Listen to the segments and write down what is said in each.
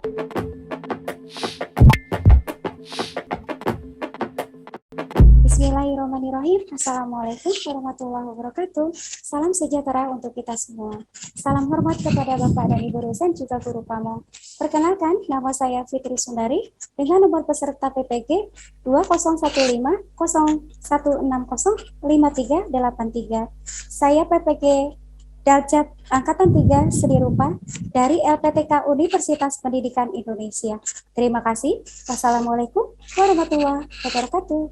Bismillahirrahmanirrahim. Assalamualaikum warahmatullahi wabarakatuh. Salam sejahtera untuk kita semua. Salam hormat kepada Bapak dan Ibu dosen juga guru pamong. Perkenalkan, nama saya Fitri Sundari dengan nomor peserta PPG 200501605383. Saya PPG Daljab Angkatan 3 Seni Rupa dari LPTK Universitas Pendidikan Indonesia. Terima kasih. Wassalamualaikum warahmatullahi wabarakatuh.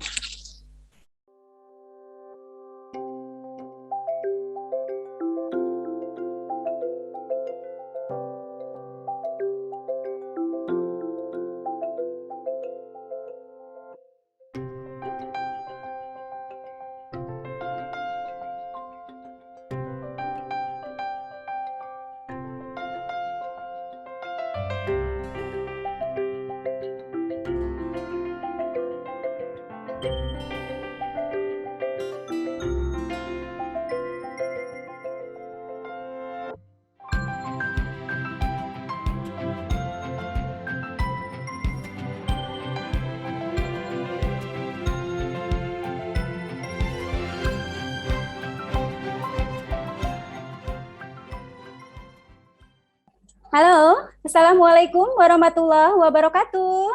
Halo, Assalamualaikum warahmatullahi wabarakatuh.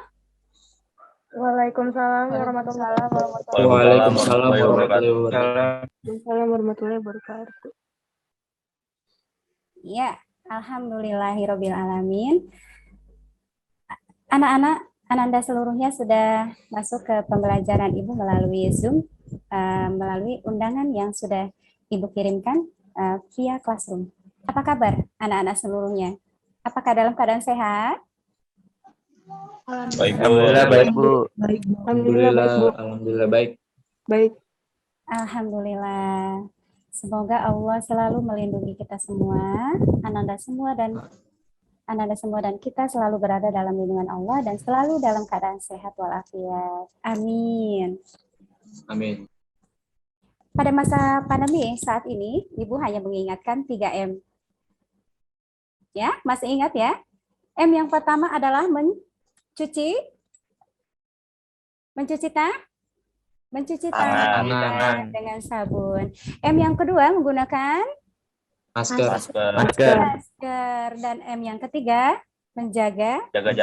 Waalaikumsalam warahmatullahi wabarakatuh. Waalaikumsalam warahmatullahi wabarakatuh. Waalaikumsalam warahmatullahi wabarakatuh. Ya, alhamdulillahirabbil alamin. Anak-anak, Ananda seluruhnya sudah masuk ke pembelajaran Ibu melalui Zoom, melalui undangan yang sudah Ibu kirimkan via Classroom. Apa kabar anak-anak seluruhnya? Apakah dalam keadaan sehat? Baik, alhamdulillah baik, Bu. Baik, Bu. Alhamdulillah baik. Baik. Alhamdulillah. Semoga Allah selalu melindungi kita semua, Ananda semua dan kita selalu berada dalam lindungan Allah dan selalu dalam keadaan sehat walafiat. Amin. Amin. Pada masa pandemi saat ini, Ibu hanya mengingatkan 3M. Ya, masih ingat ya? M yang pertama adalah mencuci tangan dengan sabun. M yang kedua menggunakan Masker. Dan M yang ketiga menjaga Jaga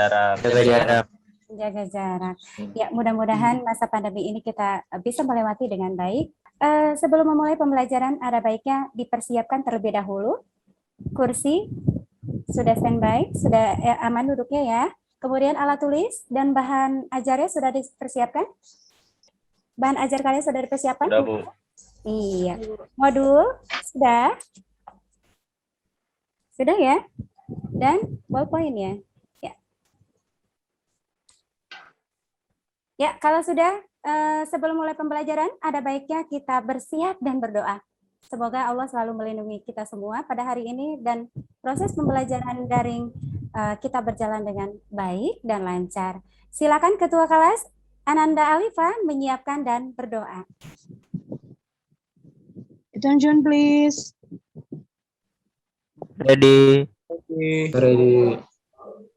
jarak. Ya, mudah-mudahan masa pandemi ini kita bisa melewati dengan baik. Sebelum memulai pembelajaran, ada baiknya dipersiapkan terlebih dahulu. Kursi sudah standby, sudah aman duduknya ya. Kemudian alat tulis dan bahan ajarnya sudah dipersiapkan? Bahan ajar kalian sudah dipersiapkan? Sudah, Bu. Iya. Modul sudah? Sudah ya? Dan ballpoint ya? Ya. Ya, kalau sudah, sebelum mulai pembelajaran, ada baiknya kita bersiap dan berdoa. Semoga Allah selalu melindungi kita semua pada hari ini dan proses pembelajaran daring kita berjalan dengan baik dan lancar. Silakan Ketua Kelas Ananda Alifa menyiapkan dan berdoa. Attention please. Ready.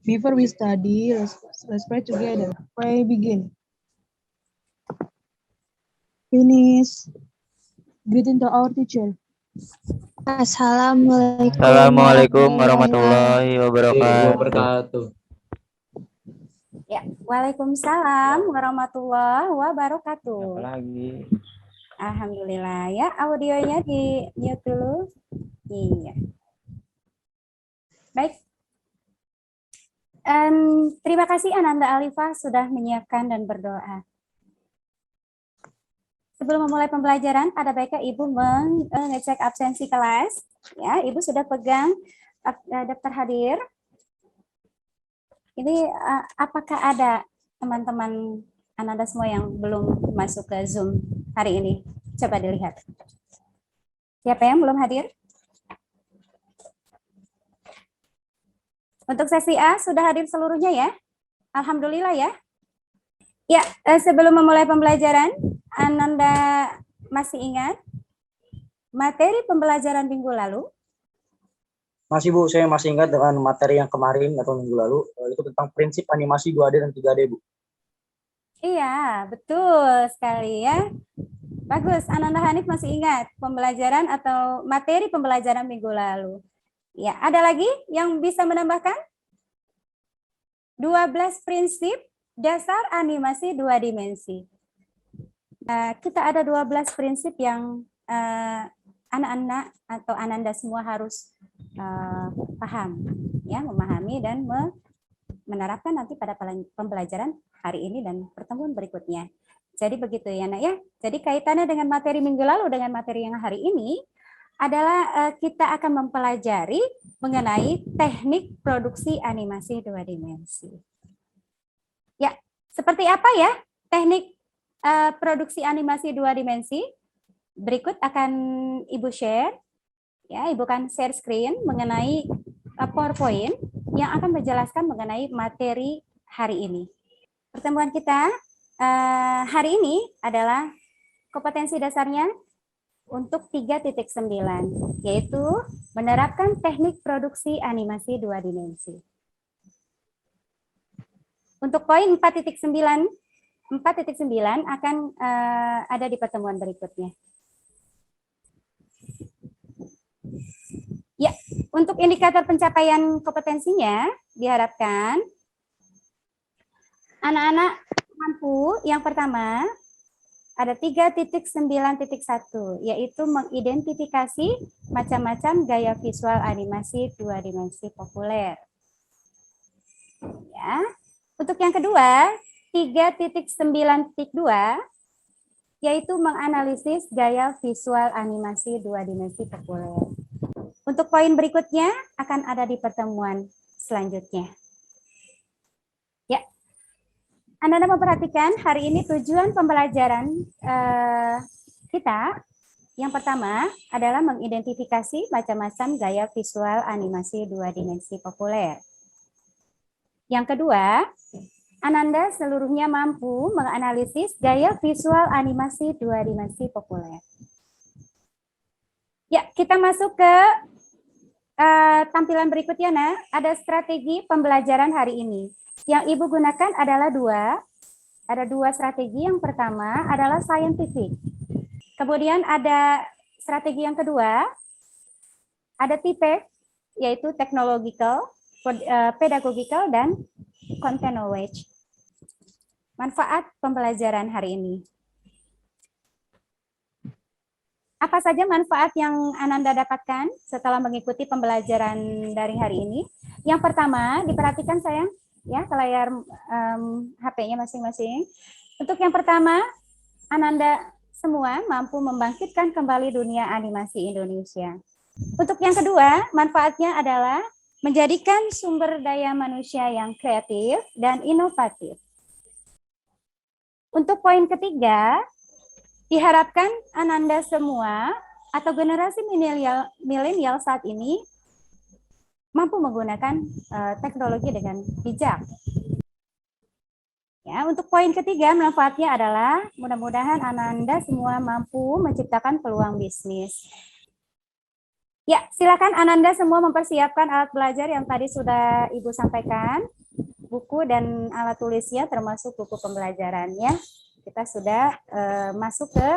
Before we study, let's pray together. Pray begin. Finish. Greeting to our teacher. Assalamualaikum warahmatullahi wabarakatuh. Ya, waalaikumsalam warahmatullahi wabarakatuh. Lagi. Alhamdulillah ya, audionya di mute dulu. Iya. Baik. Terima kasih Ananda Alifa sudah menyiapkan dan berdoa. Sebelum memulai pembelajaran, ada baiknya Ibu mengecek absensi kelas. Ya, Ibu sudah pegang daftar hadir. Ini apakah ada teman-teman Ananda semua yang belum masuk ke Zoom hari ini? Coba dilihat. Siapa yang belum hadir? Untuk sesi A sudah hadir seluruhnya ya? Alhamdulillah ya. Ya, sebelum memulai pembelajaran, Ananda masih ingat materi pembelajaran minggu lalu? Masih Bu, saya masih ingat dengan materi yang kemarin atau minggu lalu, itu tentang prinsip animasi 2D dan 3D Bu. Iya, betul sekali ya. Bagus, Ananda Hanif masih ingat pembelajaran atau materi pembelajaran minggu lalu. Ya, ada lagi yang bisa menambahkan? 12 prinsip dasar animasi 2 dimensi. Kita ada 12 prinsip yang anak-anak atau Ananda semua harus paham, ya, memahami dan menerapkan nanti pada pembelajaran hari ini dan pertemuan berikutnya. Jadi begitu ya Nak ya. Jadi kaitannya dengan materi minggu lalu dengan materi yang hari ini adalah kita akan mempelajari mengenai teknik produksi animasi 2 dimensi. Ya, seperti apa ya teknik produksi animasi 2 dimensi? Berikut akan Ibu share, ya, Ibu kan share screen mengenai PowerPoint yang akan menjelaskan mengenai materi hari ini. Pertemuan kita hari ini adalah kompetensi dasarnya untuk 3.9, yaitu menerapkan teknik produksi animasi 2 dimensi. Untuk poin 4.9 akan ada di pertemuan berikutnya. Ya, untuk indikator pencapaian kompetensinya diharapkan anak-anak mampu yang pertama ada 3.9.1, yaitu mengidentifikasi macam-macam gaya visual animasi 2 dimensi populer. Ya. Untuk yang kedua, 3.9.2, yaitu menganalisis gaya visual animasi 2 dimensi populer. Untuk poin berikutnya akan ada di pertemuan selanjutnya. Ya, Anda memperhatikan hari ini tujuan pembelajaran kita yang pertama adalah mengidentifikasi macam-macam gaya visual animasi 2 dimensi populer. Yang kedua, Ananda seluruhnya mampu menganalisis gaya visual animasi 2 dimensi populer. Ya, kita masuk ke tampilan berikutnya, Nah. Ada strategi pembelajaran hari ini. Yang Ibu gunakan adalah ada dua strategi. Yang pertama adalah scientific. Kemudian ada strategi yang kedua, ada TPEG, yaitu technological, pedagogical, dan content knowledge. Manfaat pembelajaran hari ini. Apa saja manfaat yang Ananda dapatkan setelah mengikuti pembelajaran daring hari ini? Yang pertama, diperhatikan sayang, ya, ke layar HP-nya masing-masing. Untuk yang pertama, Ananda semua mampu membangkitkan kembali dunia animasi Indonesia. Untuk yang kedua, manfaatnya adalah menjadikan sumber daya manusia yang kreatif dan inovatif. Untuk poin ketiga, diharapkan Ananda semua atau generasi milenial saat ini mampu menggunakan teknologi dengan bijak. Ya, untuk poin ketiga, manfaatnya adalah mudah-mudahan Ananda semua mampu menciptakan peluang bisnis. Ya, silakan Ananda semua mempersiapkan alat belajar yang tadi sudah Ibu sampaikan, buku dan alat tulisnya termasuk buku pembelajarannya. Kita sudah masuk ke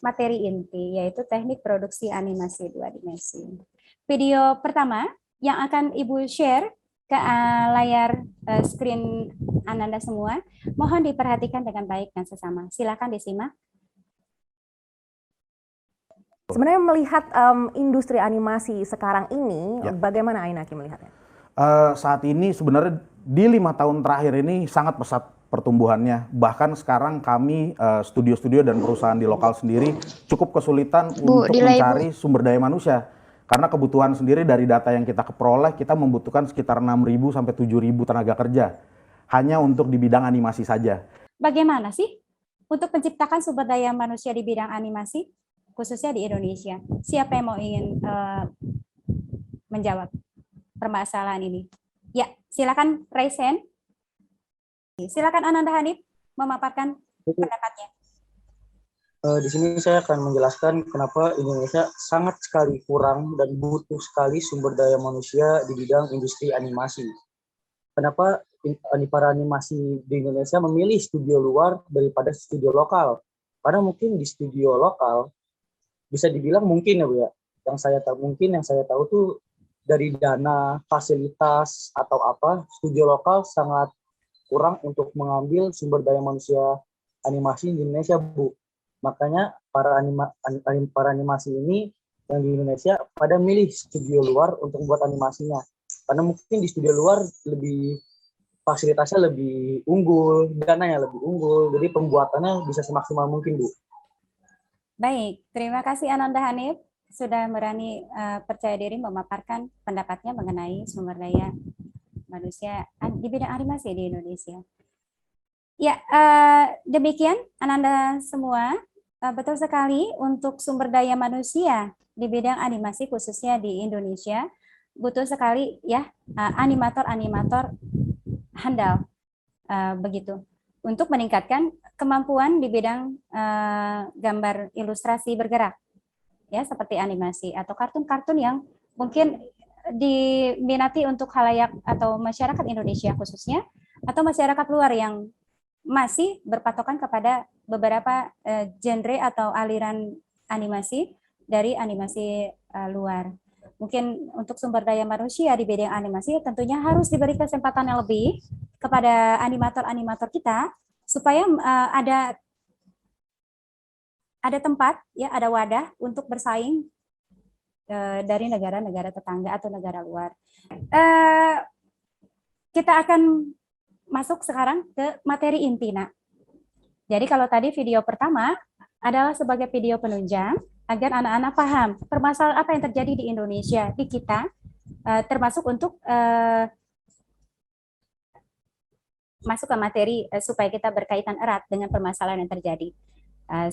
materi inti, yaitu teknik produksi animasi 2 dimensi. Video pertama yang akan Ibu share ke layar screen Ananda semua, mohon diperhatikan dengan baik dan sesama. Silakan disimak. Sebenarnya melihat industri animasi sekarang ini, bagaimana Ainaki melihatnya? Saat ini sebenarnya di 5 tahun terakhir ini sangat pesat pertumbuhannya. Bahkan sekarang kami studio-studio dan perusahaan di lokal sendiri cukup kesulitan untuk mencari sumber daya manusia. Karena kebutuhan sendiri dari data yang kita peroleh, kita membutuhkan sekitar 6.000 sampai 7.000 tenaga kerja. Hanya untuk di bidang animasi saja. Bagaimana sih untuk menciptakan sumber daya manusia di bidang animasi, khususnya di Indonesia? Siapa yang mau ingin menjawab permasalahan ini? Ya, silakan raise hand. Silakan Ananda Hanif memaparkan pendapatnya. Di sini saya akan menjelaskan kenapa Indonesia sangat sekali kurang dan butuh sekali sumber daya manusia di bidang industri animasi. Kenapa para animasi di Indonesia memilih studio luar daripada studio lokal? Karena mungkin di studio lokal bisa dibilang mungkin ya Bu ya. Yang saya tahu tuh dari dana, fasilitas atau apa, studio lokal sangat kurang untuk mengambil sumber daya manusia animasi di Indonesia, Bu. Makanya para animasi ini yang di Indonesia pada milih studio luar untuk membuat animasinya. Karena mungkin di studio luar lebih fasilitasnya lebih unggul, dananya lebih unggul, jadi pembuatannya bisa semaksimal mungkin, Bu. Baik, terima kasih Ananda Hanif sudah berani percaya diri memaparkan pendapatnya mengenai sumber daya manusia di bidang animasi di Indonesia. Ya, demikian Ananda semua. Betul sekali, untuk sumber daya manusia di bidang animasi khususnya di Indonesia butuh sekali ya animator-animator handal begitu untuk meningkatkan kemampuan di bidang gambar ilustrasi bergerak ya, seperti animasi atau kartun-kartun yang mungkin diminati untuk khalayak atau masyarakat Indonesia khususnya atau masyarakat luar yang masih berpatokan kepada beberapa genre atau aliran animasi dari animasi luar. Mungkin untuk sumber daya manusia di bidang animasi tentunya harus diberi kesempatan yang lebih kepada animator-animator kita supaya ada tempat ya, ada wadah untuk bersaing dari negara-negara tetangga atau negara luar. Kita akan masuk sekarang ke materi inti, Nak. Jadi kalau tadi video pertama adalah sebagai video penunjang agar anak-anak paham permasalahan apa yang terjadi di Indonesia, di kita, termasuk untuk masuk ke materi supaya kita berkaitan erat dengan permasalahan yang terjadi,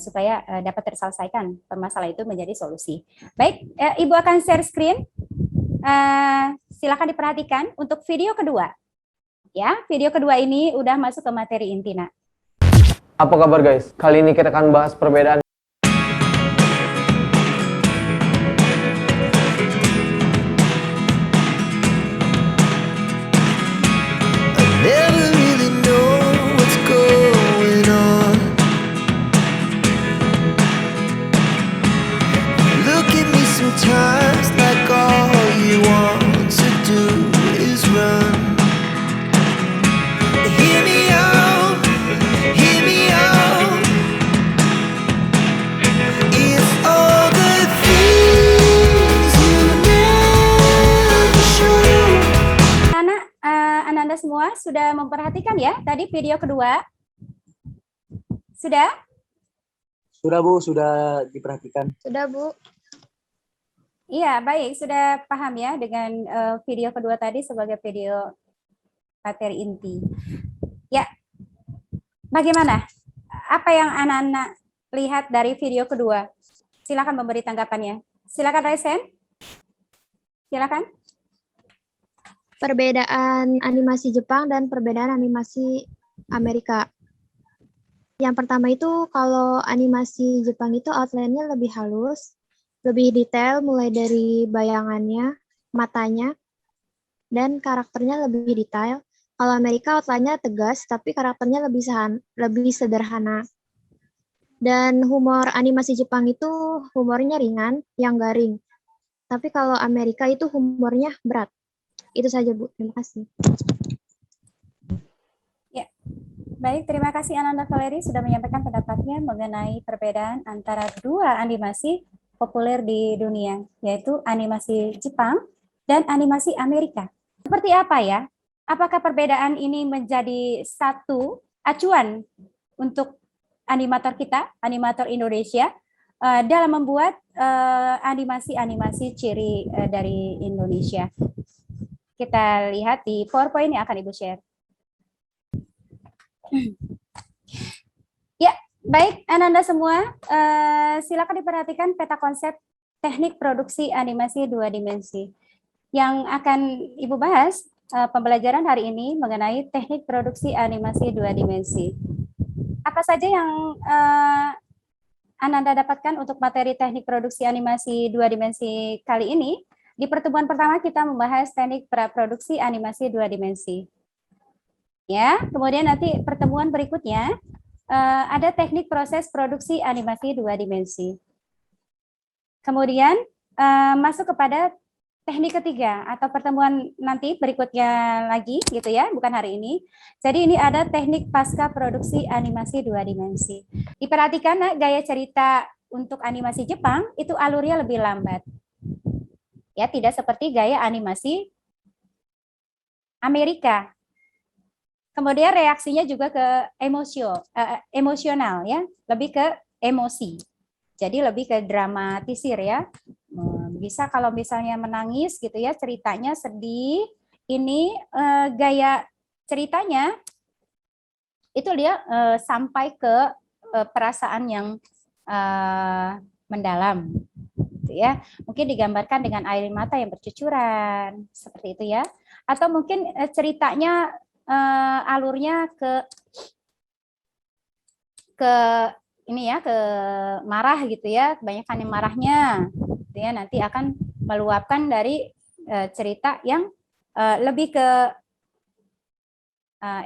supaya dapat terselesaikan permasalahan itu menjadi solusi. Baik, Ibu akan share screen. Silakan diperhatikan untuk video kedua. Ya, video kedua ini udah masuk ke materi inti, Nak. Apa kabar guys? Kali ini kita akan bahas perbedaan semua sudah memperhatikan ya tadi video kedua? Sudah? Sudah Bu, sudah diperhatikan. Sudah Bu. Iya, baik, sudah paham ya dengan video kedua tadi sebagai video materi inti. Ya, bagaimana? Apa yang anak-anak lihat dari video kedua? Silakan memberi tanggapannya. Silakan Raisen. Silakan. Perbedaan animasi Jepang dan perbedaan animasi Amerika. Yang pertama itu kalau animasi Jepang itu outline-nya lebih halus, lebih detail mulai dari bayangannya, matanya, dan karakternya lebih detail. Kalau Amerika outline-nya tegas, tapi karakternya lebih sederhana. Dan humor animasi Jepang itu humornya ringan, yang garing. Tapi kalau Amerika itu humornya berat. Itu saja Bu, terima kasih. Ya, baik, terima kasih Ananda Valeri sudah menyampaikan pendapatnya mengenai perbedaan antara dua animasi populer di dunia, yaitu animasi Jepang dan animasi Amerika. Seperti apa ya? Apakah perbedaan ini menjadi satu acuan untuk animator kita, animator Indonesia, dalam membuat animasi-animasi ciri dari Indonesia? Kita lihat di PowerPoint yang akan Ibu share. Ya, baik Ananda semua, silakan diperhatikan peta konsep teknik produksi animasi 2 dimensi. Yang akan Ibu bahas pembelajaran hari ini mengenai teknik produksi animasi 2 dimensi. Apa saja yang Ananda dapatkan untuk materi teknik produksi animasi 2 dimensi kali ini. Di pertemuan pertama kita membahas teknik praproduksi animasi 2 dimensi. Ya, kemudian nanti pertemuan berikutnya ada teknik proses produksi animasi 2 dimensi. Kemudian masuk kepada teknik ketiga atau pertemuan nanti berikutnya lagi gitu ya, bukan hari ini. Jadi ini ada teknik pasca produksi animasi 2 dimensi. Diperhatikan gaya cerita untuk animasi Jepang itu alurnya lebih lambat. Ya, tidak seperti gaya animasi Amerika. Kemudian reaksinya juga ke emosional ya, lebih ke emosi. Jadi lebih ke dramatisir ya. Bisa kalau misalnya menangis gitu ya, ceritanya sedih, ini gaya ceritanya itu dia sampai ke perasaan yang mendalam gitu ya. Mungkin digambarkan dengan air mata yang bercucuran seperti itu ya. Atau mungkin ceritanya alurnya ke ini ya, ke marah gitu ya, kebanyakan yang marahnya gitu ya, nanti akan meluapkan dari cerita yang lebih ke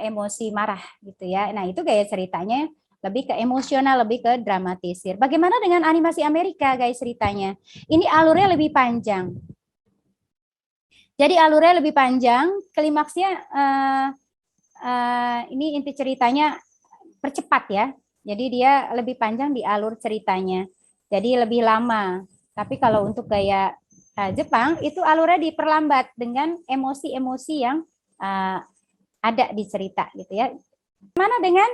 emosi marah gitu ya. Nah, itu gaya ceritanya lebih ke emosional, lebih ke dramatisir. Bagaimana dengan animasi Amerika gaya ceritanya? Ini alurnya lebih panjang. Jadi alurnya lebih panjang, klimaksnya ini inti ceritanya percepat ya. Jadi dia lebih panjang di alur ceritanya. Jadi lebih lama. Tapi kalau untuk gaya Jepang itu alurnya diperlambat dengan emosi-emosi yang ada di cerita gitu ya. Mana dengan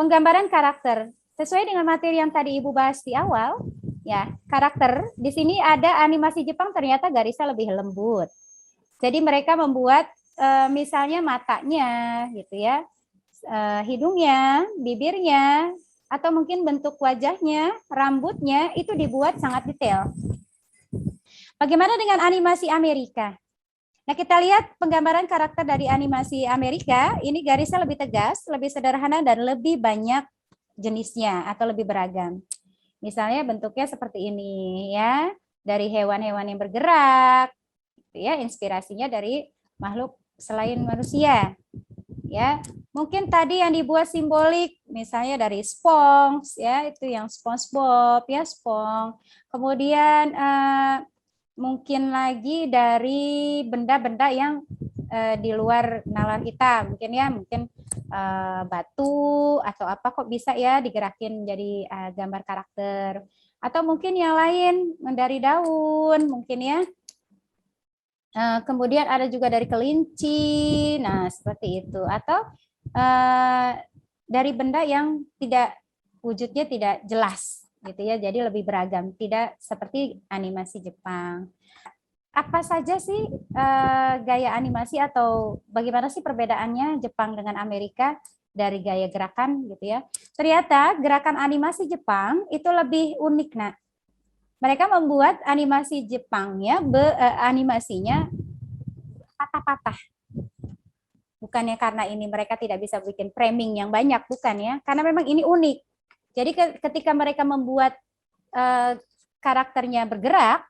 penggambaran karakter? Sesuai dengan materi yang tadi Ibu bahas di awal, ya, karakter di sini ada animasi Jepang ternyata garisnya lebih lembut. Jadi mereka membuat misalnya matanya gitu ya, hidungnya, bibirnya, atau mungkin bentuk wajahnya, rambutnya itu dibuat sangat detail. Bagaimana dengan animasi Amerika? Nah, kita lihat penggambaran karakter dari animasi Amerika, ini garisnya lebih tegas, lebih sederhana, dan lebih banyak jenisnya atau lebih beragam. Misalnya bentuknya seperti ini ya, dari hewan-hewan yang bergerak, ya, inspirasinya dari makhluk selain manusia. Ya, mungkin tadi yang dibuat simbolik misalnya dari Sponge ya, itu yang SpongeBob ya, Spong. Kemudian mungkin lagi dari benda-benda yang di luar nalar kita, mungkin ya, mungkin batu atau apa kok bisa ya digerakin jadi gambar karakter. Atau mungkin yang lain dari daun mungkin ya. Kemudian ada juga dari kelinci, nah seperti itu. Atau dari benda yang tidak wujudnya tidak jelas, gitu ya. Jadi lebih beragam, tidak seperti animasi Jepang. Apa saja sih gaya animasi atau bagaimana sih perbedaannya Jepang dengan Amerika dari gaya gerakan, gitu ya? Ternyata gerakan animasi Jepang itu lebih unik, nak. Mereka membuat animasi Jepangnya, animasinya patah-patah. Bukannya karena ini mereka tidak bisa bikin framing yang banyak, bukan ya. Karena memang ini unik. Jadi ketika mereka membuat karakternya bergerak,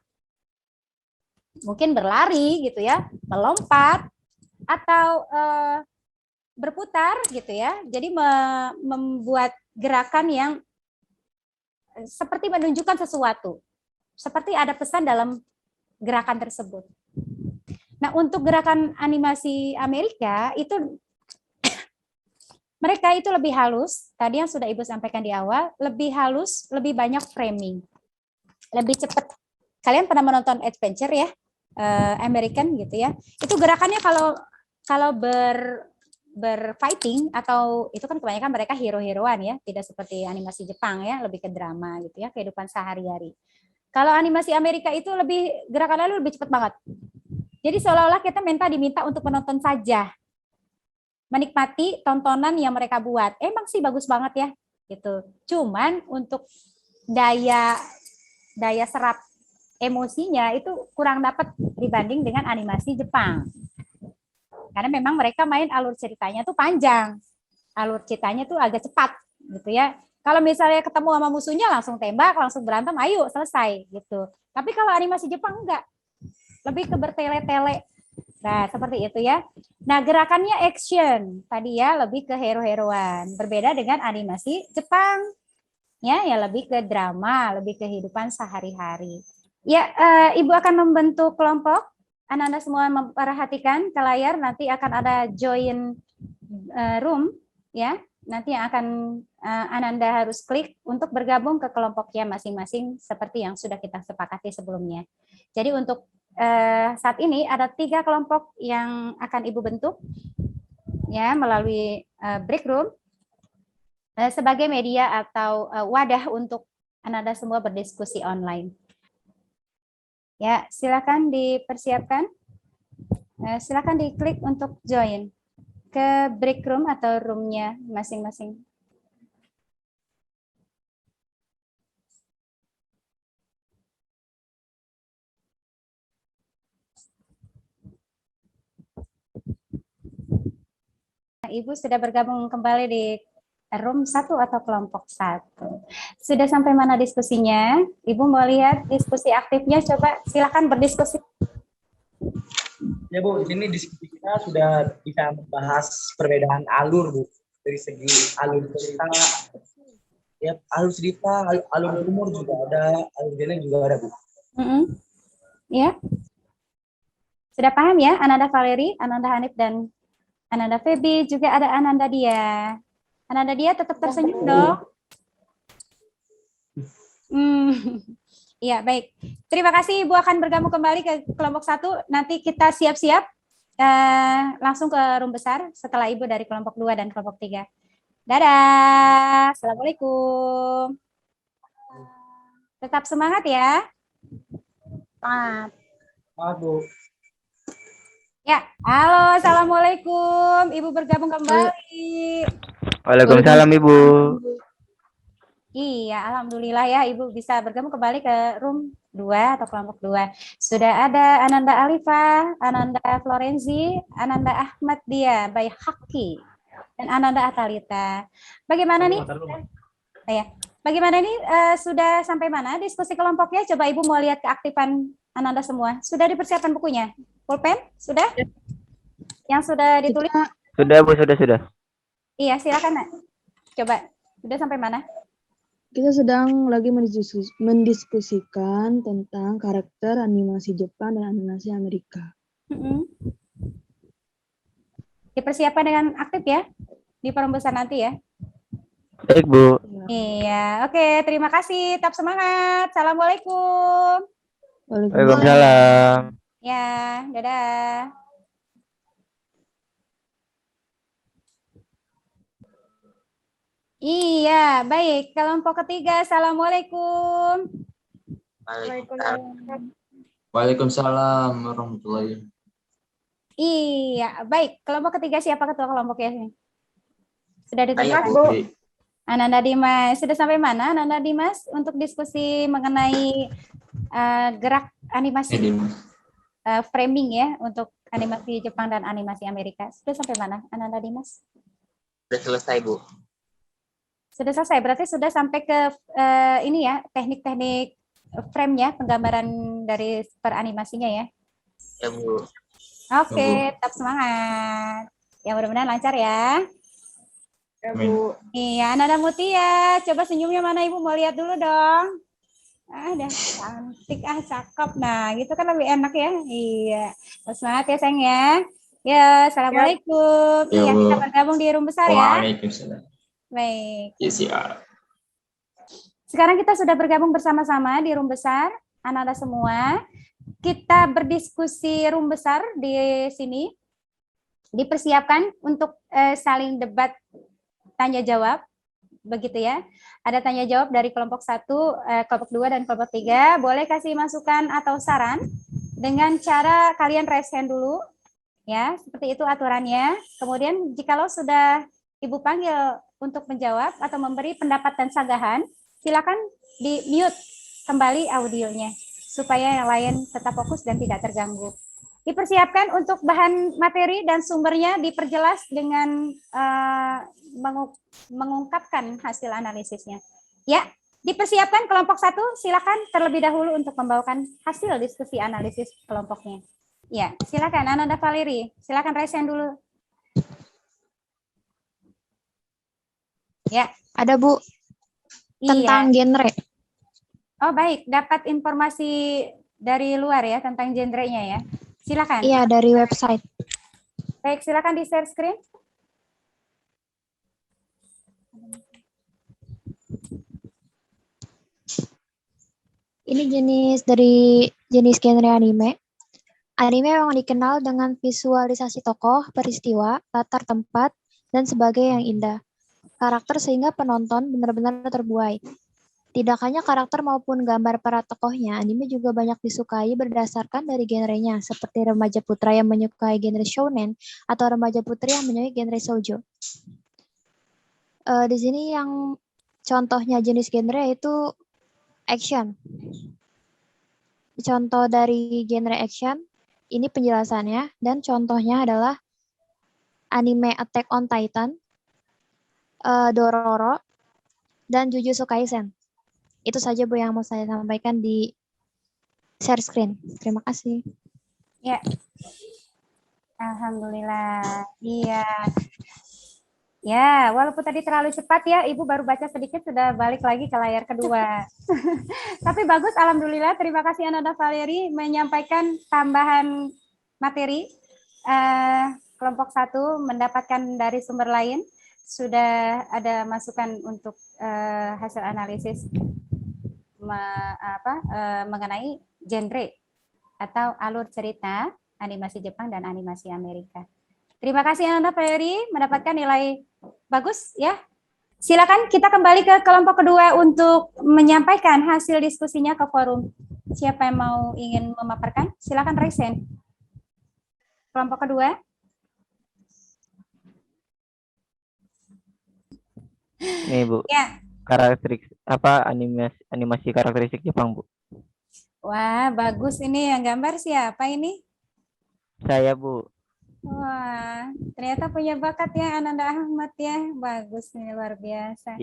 mungkin berlari gitu ya, melompat, atau berputar gitu ya. Jadi membuat gerakan yang seperti menunjukkan sesuatu. Seperti ada pesan dalam gerakan tersebut. Nah, untuk gerakan animasi Amerika itu mereka itu lebih halus. Tadi yang sudah Ibu sampaikan di awal, lebih halus, lebih banyak framing, lebih cepat. Kalian pernah menonton adventure ya, American gitu ya? Itu gerakannya kalau berfighting atau itu kan kebanyakan mereka hero-heroan ya, tidak seperti animasi Jepang ya, lebih ke drama gitu ya, kehidupan sehari-hari. Kalau animasi Amerika itu lebih gerakannya lebih cepat banget. Jadi seolah-olah kita diminta untuk menonton saja, menikmati tontonan yang mereka buat. Emang sih bagus banget ya, gitu. Cuman untuk daya serap emosinya itu kurang dapat dibanding dengan animasi Jepang. Karena memang mereka main alur ceritanya tuh panjang, alur ceritanya tuh agak cepat, gitu ya. Kalau misalnya ketemu sama musuhnya langsung tembak, langsung berantem, ayo selesai gitu. Tapi kalau animasi Jepang enggak, lebih ke bertele-tele. Nah, seperti itu ya. Nah, gerakannya action. Tadi ya lebih ke hero-heroan. Berbeda dengan animasi Jepang. Ya lebih ke drama, lebih kehidupan sehari-hari. Ya, Ibu akan membentuk kelompok. Anda semua memperhatikan ke layar, nanti akan ada join room ya. Nanti yang akan Ananda harus klik untuk bergabung ke kelompoknya masing-masing seperti yang sudah kita sepakati sebelumnya. Jadi untuk saat ini ada 3 kelompok yang akan Ibu bentuk ya melalui break room sebagai media atau wadah untuk Anda semua berdiskusi online. Ya, silakan dipersiapkan. Silakan diklik untuk join ke break room atau roomnya masing-masing. Ibu sudah bergabung kembali di room 1 atau kelompok 1. Sudah sampai mana diskusinya? Ibu mau lihat diskusi aktifnya, coba silakan berdiskusi. Ya Bu, di sini diskusi kita sudah bisa membahas perbedaan alur Bu. Dari segi alur cerita, ya alur cerita, alur humor juga ada, alur genre juga ada Bu. Ya, sudah paham ya, Ananda Valeri, Ananda Hanif, dan Ananda Feby, juga ada Ananda Dia. Ananda Dia tetap tersenyum dong. Iya, baik. Terima kasih, Ibu akan bergabung kembali ke kelompok 1. Nanti kita siap-siap langsung ke room besar setelah Ibu dari kelompok 2 dan kelompok 3. Dadah. Assalamualaikum. Tetap semangat ya. Semangat. Maaf Bu. Ya, halo, assalamualaikum. Ibu bergabung kembali. Waalaikumsalam Ibu. Iya, alhamdulillah ya Ibu bisa bergabung kembali ke room 2 atau kelompok 2. Sudah ada Ananda Alifa, Ananda Florenzi, Ananda Ahmad Dia, Bay Haki, dan Ananda Atalita. Bagaimana nih? Bagaimana nih? Sudah sampai mana diskusi kelompoknya? Coba Ibu mau lihat keaktifan Ananda semua. Sudah dipersiapkan bukunya? Pulpen? Sudah? Yang sudah ditulis? Sudah Bu, sudah. Iya, silakan Nak. Coba, sudah sampai mana? Kita sedang lagi mendiskusikan tentang karakter animasi Jepang dan animasi Amerika. Dipersiapkan dengan aktif ya, di forum besar nanti ya. Baik Bu. Iya, oke, terima kasih. Tetap semangat. Assalamualaikum. Waalaikumsalam. Ya, dadah. Iya, baik. Kelompok ketiga, assalamualaikum. Waalaikumsalam warahmatullahi. Iya, baik. Kelompok ketiga siapa ketua kelompoknya? Sudah ditentukan, Bu? Ananda Dimas. Sudah sampai mana, Ananda Dimas, untuk diskusi mengenai gerak animasi framing ya, untuk animasi Jepang dan animasi Amerika. Sudah sampai mana, Ananda Dimas? Sudah selesai, Bu. Sudah selesai, berarti sudah sampai ke ini ya, teknik-teknik frame-nya, penggambaran dari per animasinya ya? Ya, Bu. Oke, tetap semangat. Ya, mudah-mudahan lancar ya. Ya, Bu. Iya, Ananda Mutia, coba senyumnya mana Ibu, mau lihat dulu dong. Dah cantik, cakep. Nah, gitu kan lebih enak ya. Iya, tetap semangat ya sayang ya. Ya, assalamualaikum. Iya, kita bergabung di room besar ya. Waalaikumsalam. Baik. Siap. Sekarang kita sudah bergabung bersama-sama di room besar, Ananda semua. Kita berdiskusi room besar di sini. Dipersiapkan untuk saling debat tanya jawab. Begitu ya. Ada tanya jawab dari kelompok 1, kelompok 2 dan kelompok 3. Boleh kasih masukan atau saran dengan cara kalian raise hand dulu. Ya, seperti itu aturannya. Kemudian jikalau sudah Ibu panggil untuk menjawab atau memberi pendapat dan sanggahan, silakan di-mute kembali audionya supaya yang lain tetap fokus dan tidak terganggu. Dipersiapkan untuk bahan materi dan sumbernya diperjelas dengan mengungkapkan hasil analisisnya. Ya, dipersiapkan kelompok 1, silakan terlebih dahulu untuk membawakan hasil diskusi analisis kelompoknya. Ya, silakan Ananda Valeri, silakan raise hand dulu. Ya. Ada Bu, tentang genre. Oh baik, dapat informasi dari luar ya tentang genrenya ya. Silakan. Iya, dari website. Baik, silakan di share screen. Ini jenis genre anime. Anime memang dikenal dengan visualisasi tokoh, peristiwa, latar tempat, dan sebagainya yang indah. Karakter sehingga penonton benar-benar terbuai. Tidak hanya karakter maupun gambar para tokohnya, anime juga banyak disukai berdasarkan dari genrenya, seperti remaja putra yang menyukai genre shounen atau remaja putri yang menyukai genre shoujo. Di sini yang contohnya jenis genre yaitu action. Contoh dari genre action, ini penjelasannya, dan contohnya adalah anime Attack on Titan, Dororo, dan Jujutsu Kaisen. Itu saja Bu yang mau saya sampaikan di share screen. Terima kasih. Ya, alhamdulillah. Iya. Ya, walaupun tadi terlalu cepat ya, Ibu baru baca sedikit sudah balik lagi ke layar kedua. Tapi bagus, alhamdulillah. Terima kasih Ananda Valeri menyampaikan tambahan materi. Kelompok 1 mendapatkan dari sumber lain. Sudah ada masukan untuk hasil analisis mengenai genre atau alur cerita animasi Jepang dan animasi Amerika. Terima kasih Ananda Valeri mendapatkan nilai bagus ya. Silakan kita kembali ke kelompok kedua untuk menyampaikan hasil diskusinya ke forum. Siapa yang mau ingin memaparkan? Silakan raise hand. Kelompok kedua. Nih Bu. Ya. Karakteristik animasi karakteristik Jepang Bu. Wah, bagus ini yang gambar siapa ini? Saya Bu. Wah, ternyata punya bakat ya Ananda Ahmad ya. Bagus nih, luar biasa.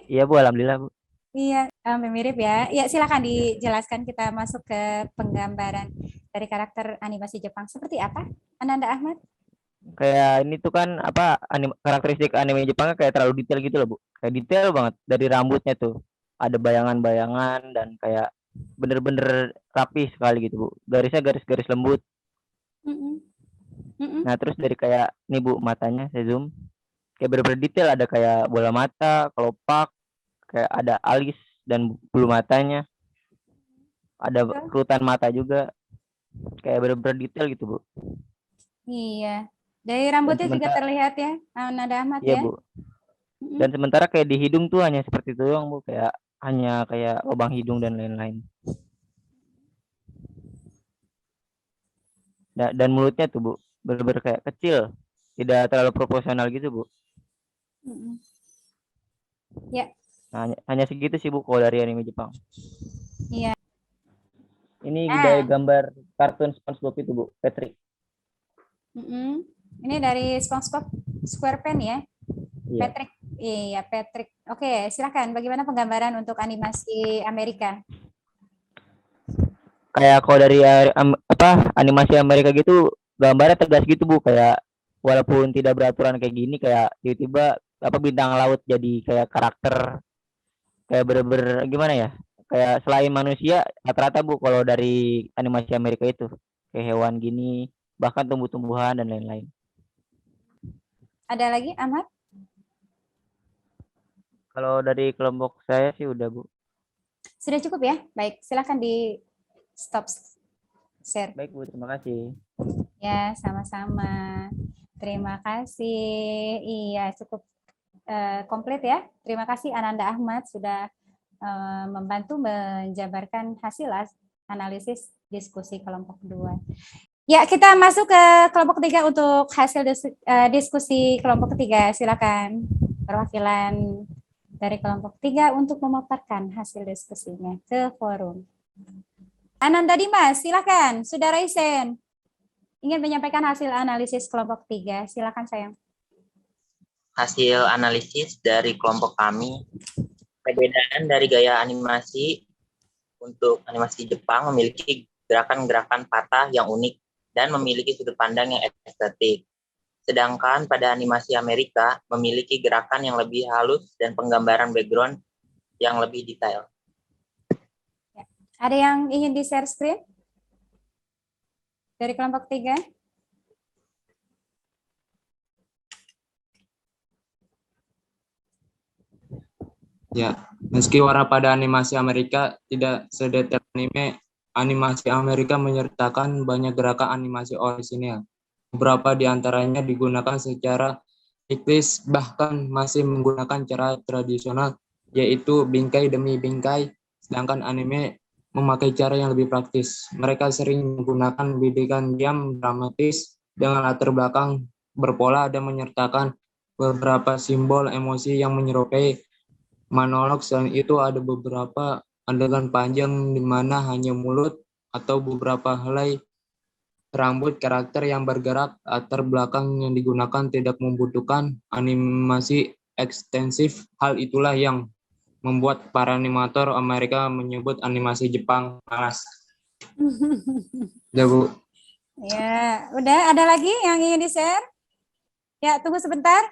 Iya Bu, alhamdulillah Bu. Iya, mirip ya. Ya, silakan dijelaskan, kita masuk ke penggambaran dari karakter animasi Jepang. Seperti apa, Ananda Ahmad? Kayak ini tuh kan karakteristik anime Jepang kayak terlalu detail gitu loh Bu. Kayak detail banget dari rambutnya tuh. Ada bayangan-bayangan dan kayak bener-bener rapi sekali gitu Bu. Garisnya garis-garis lembut. Nah terus dari kayak nih Bu, matanya saya zoom. Kayak bener-bener detail, ada kayak bola mata, kelopak, kayak ada alis dan bulu matanya. Ada kerutan mata juga. Kayak bener-bener detail gitu Bu. Iya. Dari rambutnya juga terlihat ya, Ananda Ahmad iya, ya. Bu. Dan sementara kayak di hidung tuh hanya seperti itu doang Bu, kayak hanya kayak lubang hidung dan lain-lain. Dan mulutnya tuh Bu, bener-bener kayak kecil, tidak terlalu proporsional gitu Bu. Ya. Nah, hanya segitu sih Bu kalau dari anime Jepang. Iya. Ini dari gambar kartun SpongeBob itu Bu, Patrick. Ini dari SpongeBob SquarePants ya, Iya. Patrick. Iya, Patrick. Oke, silakan. Bagaimana penggambaran untuk animasi Amerika? Kayak kalau dari animasi Amerika gitu, gambarnya tegas gitu Bu, kayak walaupun tidak beraturan kayak gini, kayak tiba-tiba bintang laut jadi kayak karakter kayak bener-bener gimana ya? Kayak selain manusia rata-rata Bu kalau dari animasi Amerika itu kayak hewan gini, bahkan tumbuh-tumbuhan dan lain-lain. Ada lagi, Ahmad? Kalau dari kelompok saya sih udah Bu. Sudah cukup ya? Baik, silakan di stop share. Baik Bu, terima kasih. Ya, sama-sama. Terima kasih. Iya, cukup komplit ya. Terima kasih Ananda Ahmad sudah membantu menjabarkan hasil analisis diskusi kelompok kedua. Ya, kita masuk ke kelompok ketiga untuk hasil diskusi kelompok ketiga. Silakan perwakilan dari kelompok ketiga untuk memaparkan hasil diskusinya ke forum. Ananda Dimas, silakan. Sudah raise hand. ingin menyampaikan hasil analisis kelompok 3. Silakan sayang. Hasil analisis dari kelompok kami, perbedaan dari gaya animasi untuk animasi Jepang memiliki gerakan-gerakan patah yang unik dan memiliki sudut pandang yang estetik. Sedangkan pada animasi Amerika memiliki gerakan yang lebih halus dan penggambaran background yang lebih detail. Ada yang ingin di-share screen? Dari kelompok 3? Ya, meski warna pada animasi Amerika tidak sedetail anime, animasi Amerika menyertakan banyak gerakan animasi orisinil. Beberapa di antaranya digunakan secara siklis, bahkan masih menggunakan cara tradisional, yaitu bingkai demi bingkai, sedangkan anime memakai cara yang lebih praktis. Mereka sering menggunakan bidikan diam dramatis dengan latar belakang berpola dan menyertakan beberapa simbol emosi yang menyerupai monolog. Selain itu ada beberapa adegan panjang di mana hanya mulut atau beberapa helai rambut karakter yang bergerak. Latar belakang yang digunakan tidak membutuhkan animasi ekstensif. Hal itulah yang membuat para animator Amerika menyebut animasi Jepang malas. Ya, Bu. Ya, udah ada lagi yang ingin di-share? Ya, tunggu sebentar.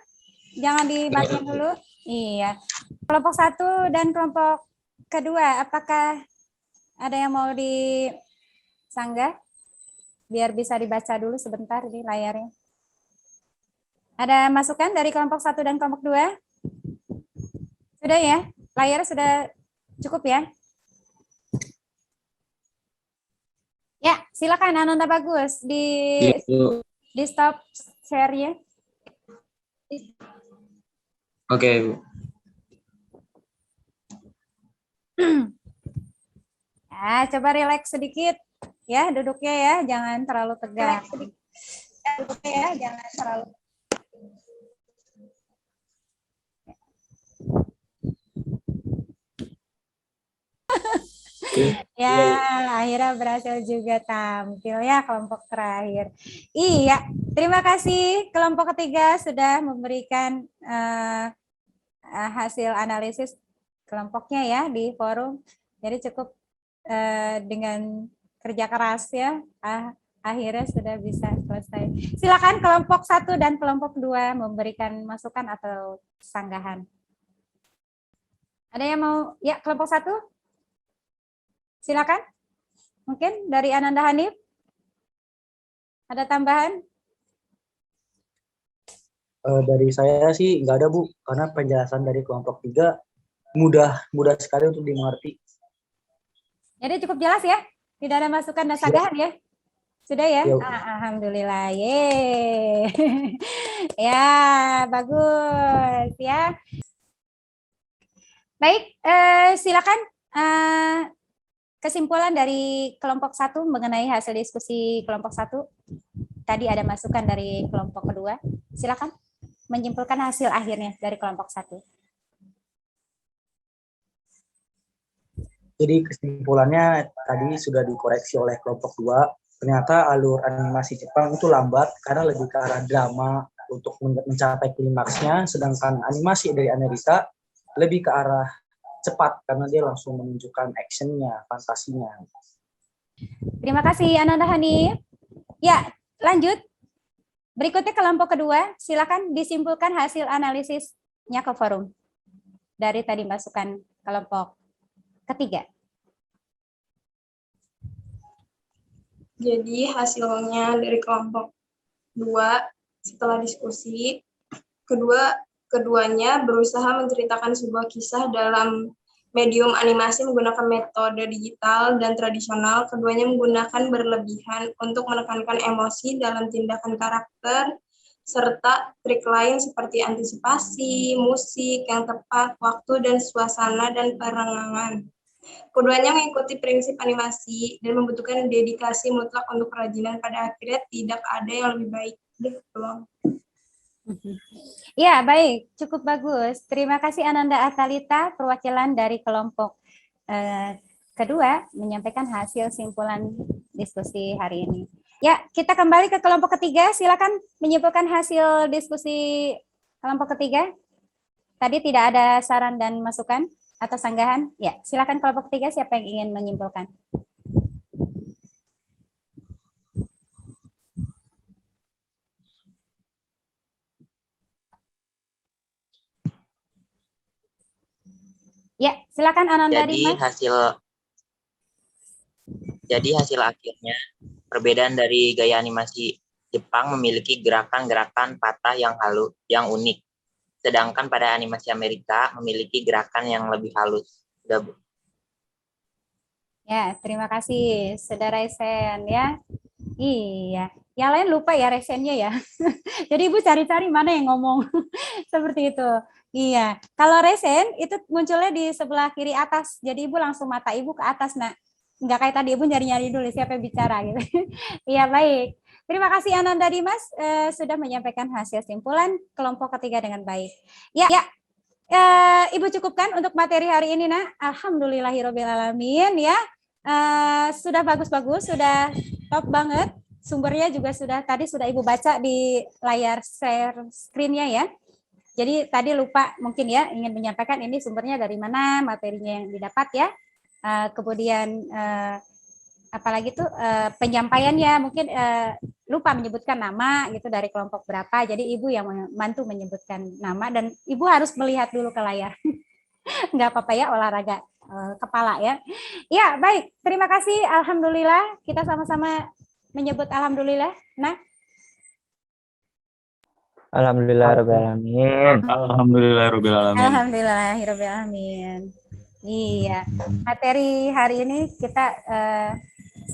Jangan dibagian dulu. Iya. Kelompok 1 dan kelompok kedua, apakah ada yang mau disanggah? Biar bisa dibaca dulu sebentar di layarnya. Ada masukan dari kelompok 1 dan kelompok 2? Sudah ya? Layar sudah cukup ya? Ya, silakan Ananda Bagus di stop share-nya. Oke, Bu. Ya, coba relax sedikit ya duduknya ya, jangan terlalu tegak. Duduknya ya, jangan terlalu. Ya, akhirnya berhasil juga tampil ya kelompok terakhir. Iya, terima kasih kelompok ketiga sudah memberikan hasil analisis kelompoknya ya di forum. Jadi cukup dengan kerja keras ya, akhirnya sudah bisa selesai. Silakan kelompok 1 dan kelompok 2 memberikan masukan atau sanggahan. Ada yang mau? Ya, kelompok 1? Silakan. Mungkin dari Ananda Hanif. Ada tambahan? Dari saya sih nggak ada, Bu, karena penjelasan dari kelompok 3 mudah sekali untuk dimengerti. Jadi cukup jelas ya? Tidak ada masukan dan sanggahan ya? Sudah ya? Alhamdulillah. Yeay. Ya, bagus ya. Baik, silakan kesimpulan dari kelompok 1 mengenai hasil diskusi kelompok 1. Tadi ada masukan dari kelompok kedua. Silakan menyimpulkan hasil akhirnya dari kelompok 1. Jadi kesimpulannya tadi sudah dikoreksi oleh kelompok 2. Ternyata alur animasi Jepang itu lambat karena lebih ke arah drama untuk mencapai klimaksnya, sedangkan animasi dari Amerika lebih ke arah cepat karena dia langsung menunjukkan actionnya, fantasinya. Terima kasih Ananda Hanif. Ya, lanjut. Berikutnya kelompok kedua, silakan disimpulkan hasil analisisnya ke forum. Dari tadi masukan kelompok ketiga. Jadi hasilnya dari kelompok 2 setelah diskusi, keduanya berusaha menceritakan sebuah kisah dalam medium animasi menggunakan metode digital dan tradisional. Keduanya menggunakan berlebihan untuk menekankan emosi dalam tindakan karakter, serta trik lain seperti antisipasi, musik yang tepat, waktu dan suasana, dan perengangan. Keduanya mengikuti prinsip animasi dan membutuhkan dedikasi mutlak untuk kerajinan. Pada akhirnya tidak ada yang lebih baik. Ya, baik. Cukup bagus. Terima kasih Ananda Atalita, perwakilan dari kelompok kedua, menyampaikan hasil simpulan diskusi hari ini. Ya, kita kembali ke kelompok ketiga. Silakan menyimpulkan hasil diskusi kelompok ketiga. Tadi tidak ada saran dan masukan atau sanggahan. Ya, silakan kelompok ketiga, siapa yang ingin menyimpulkan? Ya, silakan Ananda Dimas. Jadi hasil akhirnya perbedaan dari gaya animasi Jepang memiliki gerakan-gerakan patah yang halus, yang unik. Sedangkan pada animasi Amerika memiliki gerakan yang lebih halus. Udah, Bu. Ya, terima kasih, Saudara Resen ya. Iya, yang lain lupa ya resennya ya. Jadi Ibu cari-cari mana yang ngomong seperti itu. Iya, kalau resen itu munculnya di sebelah kiri atas. Jadi Ibu langsung mata Ibu ke atas, nak. Nggak kayak tadi Ibu nyari-nyari dulu siapa yang bicara gitu. Iya, baik. Terima kasih Ananda Dimas sudah menyampaikan hasil simpulan kelompok ketiga dengan baik. Ya, Ibu cukupkan untuk materi hari ini, nak. Alhamdulillahirobbilalamin ya. Sudah bagus-bagus, sudah top banget. Sumbernya juga tadi sudah Ibu baca di layar share screen-nya ya. Jadi tadi lupa mungkin ya ingin menyampaikan ini sumbernya dari mana, materinya yang didapat ya. Kemudian apalagi tuh penyampaiannya mungkin lupa menyebutkan nama gitu dari kelompok berapa. Jadi Ibu yang membantu menyebutkan nama dan Ibu harus melihat dulu ke layar. Nggak apa-apa ya, olahraga kepala ya. Ya, baik. Terima kasih. Alhamdulillah. Kita sama-sama menyebut alhamdulillah. Nah. Alhamdulillahirobbilalamin. Alhamdulillahirobbilalamin. Alhamdulillahirobbilalamin. Iya. Materi hari ini kita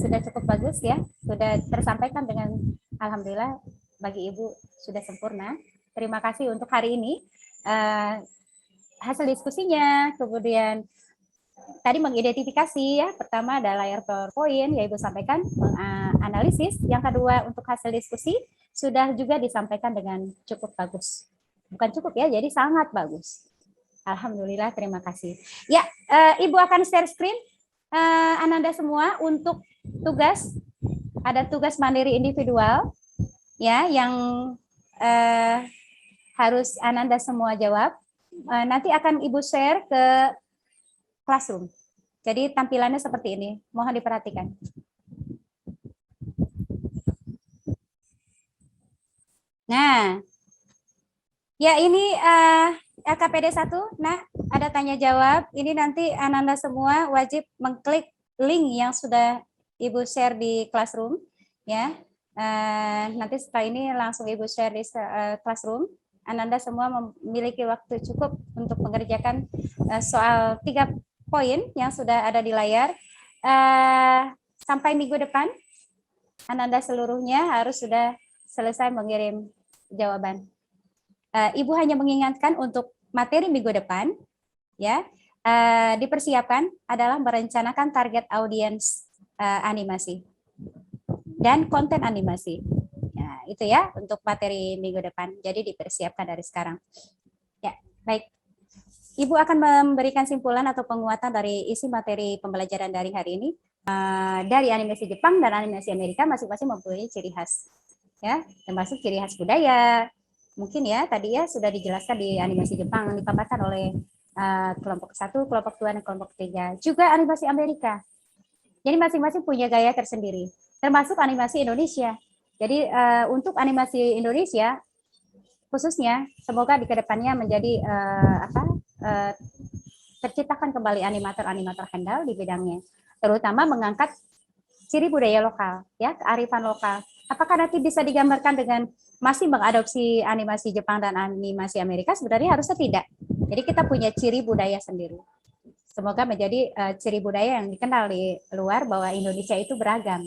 sudah cukup bagus ya. Sudah tersampaikan dengan alhamdulillah bagi Ibu sudah sempurna. Terima kasih untuk hari ini. Hasil diskusinya, kemudian tadi mengidentifikasi ya, pertama ada layar PowerPoint ya Ibu sampaikan, menganalisis. Yang kedua untuk hasil diskusi sudah juga disampaikan dengan cukup bagus. Bukan cukup ya, jadi sangat bagus. Alhamdulillah, terima kasih. Ya, Ibu akan share screen Ananda semua untuk tugas. Ada tugas mandiri individual ya yang harus Ananda semua jawab. Nanti akan Ibu share ke Classroom. Jadi tampilannya seperti ini. Mohon diperhatikan. Nah, ya ini LKPD 1. Nah, ada tanya jawab. Ini nanti Ananda semua wajib mengklik link yang sudah Ibu share di Classroom. Ya, nanti setelah ini langsung Ibu share di Classroom. Ananda semua memiliki waktu cukup untuk mengerjakan soal 3 poin yang sudah ada di layar. Sampai minggu depan, Ananda seluruhnya harus sudah selesai mengirim jawaban. Ibu hanya mengingatkan untuk materi minggu depan, ya, dipersiapkan adalah merencanakan target audiens animasi dan konten animasi. Nah, itu ya untuk materi minggu depan. Jadi dipersiapkan dari sekarang. Ya, baik. Ibu akan memberikan simpulan atau penguatan dari isi materi pembelajaran dari hari ini. Dari animasi Jepang dan animasi Amerika masing-masing mempunyai ciri khas. Ya, termasuk ciri khas budaya. Mungkin ya tadi ya sudah dijelaskan di animasi Jepang dipaparkan oleh kelompok 1, kelompok 2, dan kelompok 3. Juga animasi Amerika. Jadi masing-masing punya gaya tersendiri. Termasuk animasi Indonesia. Jadi untuk animasi Indonesia khususnya semoga di kedepannya menjadi terciptakan kembali animator-animator handal di bidangnya, terutama mengangkat ciri budaya lokal, ya, kearifan lokal. Apakah nanti bisa digambarkan dengan masih mengadopsi animasi Jepang dan animasi Amerika? Sebenarnya harusnya tidak. Jadi kita punya ciri budaya sendiri. Semoga menjadi ciri budaya yang dikenal di luar bahwa Indonesia itu beragam.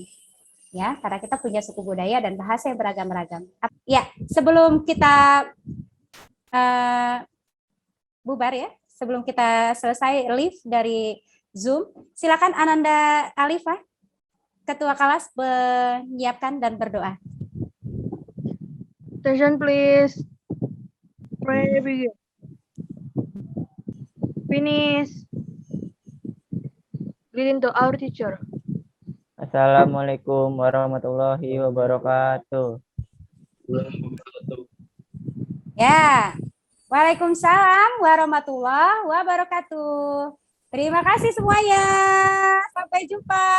Ya, karena kita punya suku budaya dan bahasa yang beragam-ragam. Ya, sebelum kita bubar ya, sebelum kita selesai live dari Zoom, silakan Ananda Alifah, Ketua Kelas, menyiapkan dan berdoa. Attention please. Pray begin. Finish. Leading to our teacher. Assalamualaikum warahmatullahi wabarakatuh. Ya, waalaikumsalam warahmatullahi wabarakatuh. Terima kasih semuanya. Sampai jumpa.